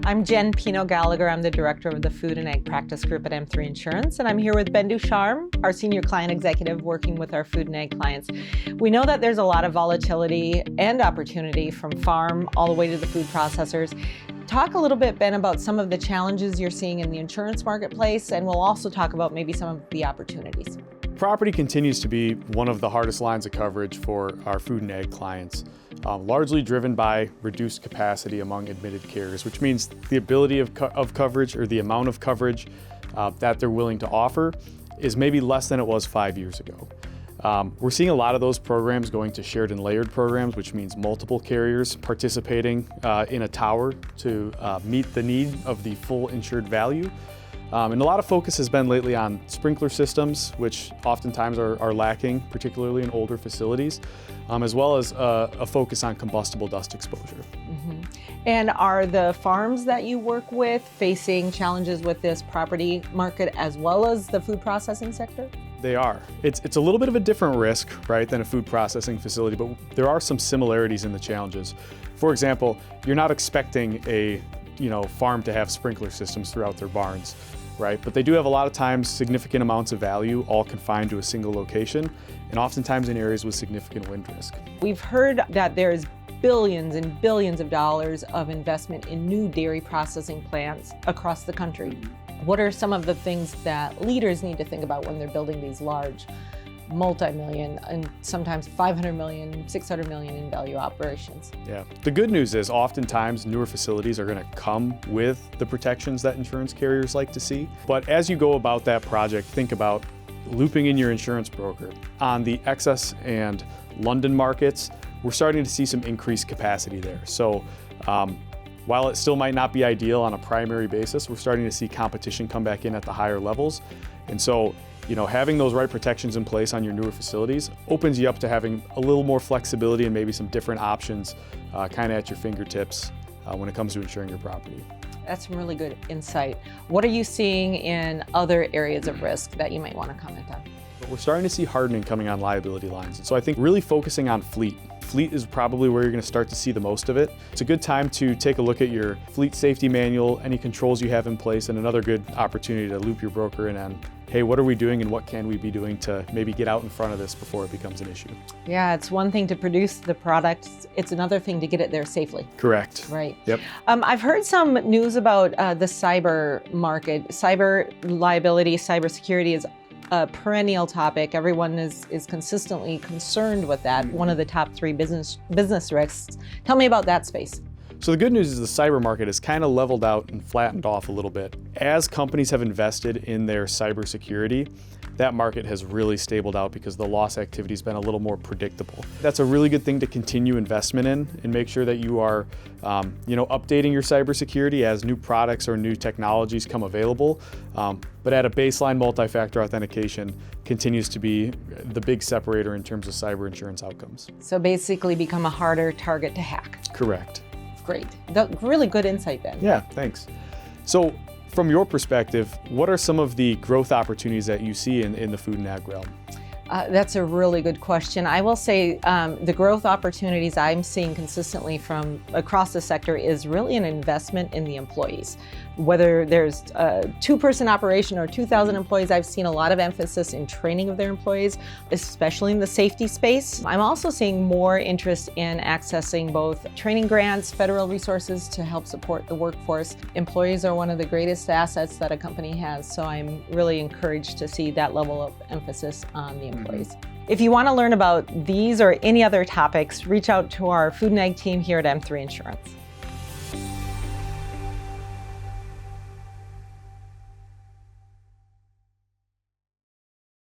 I'm Jen Pino-Gallagher. I'm the director of the Food and Ag Practice Group at M3 Insurance, and I'm here with DuCharme, our senior client executive working with our food and ag clients. We know that there's a lot of volatility and opportunity from farm all the way to the food processors. Talk a little bit, Ben, about some of the challenges you're seeing in the insurance marketplace, and we'll also talk about maybe some of the opportunities. Property continues to be one of the hardest lines of coverage for our food and ag clients, largely driven by reduced capacity among admitted carriers, which means the ability of coverage or the amount of coverage that they're willing to offer is maybe less than it was 5 years ago. We're seeing a lot of those programs going to shared and layered programs, which means multiple carriers participating in a tower to meet the need of the full insured value. And a lot of focus has been lately on sprinkler systems, which oftentimes are lacking, particularly in older facilities, as well as a focus on combustible dust exposure. Mm-hmm. And are the farms that you work with facing challenges with this property market as well as the food processing sector? They are. It's a little bit of a different risk, right, than a food processing facility, but there are some similarities in the challenges. For example, you're not expecting a farm to have sprinkler systems throughout their barns, right? But they do have a lot of times significant amounts of value, all confined to a single location, and oftentimes in areas with significant wind risk. We've heard that there's billions and billions of dollars of investment in new dairy processing plants across the country. What are some of the things that leaders need to think about when they're building these large, multi-million and sometimes 500 million, 600 million in value operations? Yeah, the good news is oftentimes newer facilities are going to come with the protections that insurance carriers like to see. But as you go about that project, think about looping in your insurance broker. On the excess and London markets, we're starting to see some increased capacity there. So while it still might not be ideal on a primary basis, we're starting to see competition come back in at the higher levels. And so, having those right protections in place on your newer facilities opens you up to having a little more flexibility and maybe some different options kind of at your fingertips when it comes to insuring your property. That's some really good insight. What are you seeing in other areas of risk that you might want to comment on? We're starting to see hardening coming on liability lines. So I think really focusing on fleet. Fleet is probably where you're going to start to see the most of it. It's a good time to take a look at your fleet safety manual, any controls you have in place, and another good opportunity to loop your broker in on, hey, what are we doing and what can we be doing to maybe get out in front of this before it becomes an issue? Yeah, it's one thing to produce the product. It's another thing to get it there safely. Correct. Right. Yep. I've heard some news about the cyber market. Cyber liability, cybersecurity is a perennial topic. Everyone is consistently concerned with that. One of the top 3 business risks. Tell me about that space. So the good news is the cyber market has kind of leveled out and flattened off a little bit. As companies have invested in their cybersecurity, that market has really stabled out because the loss activity has been a little more predictable. That's a really good thing to continue investment in and make sure that you are updating your cybersecurity as new products or new technologies come available. But at a baseline, multi-factor authentication continues to be the big separator in terms of cyber insurance outcomes. So basically become a harder target to hack. Correct. Great. Really good insight, Ben. Yeah, thanks. So from your perspective, what are some of the growth opportunities that you see in the food and ag realm? That's a really good question. I will say the growth opportunities I'm seeing consistently from across the sector is really an investment in the employees. Whether there's a 2-person operation or 2,000 employees, I've seen a lot of emphasis in training of their employees, especially in the safety space. I'm also seeing more interest in accessing both training grants, federal resources to help support the workforce. Employees are one of the greatest assets that a company has, so I'm really encouraged to see that level of emphasis on the employees. If you want to learn about these or any other topics, reach out to our food and ag team here at M3 Insurance.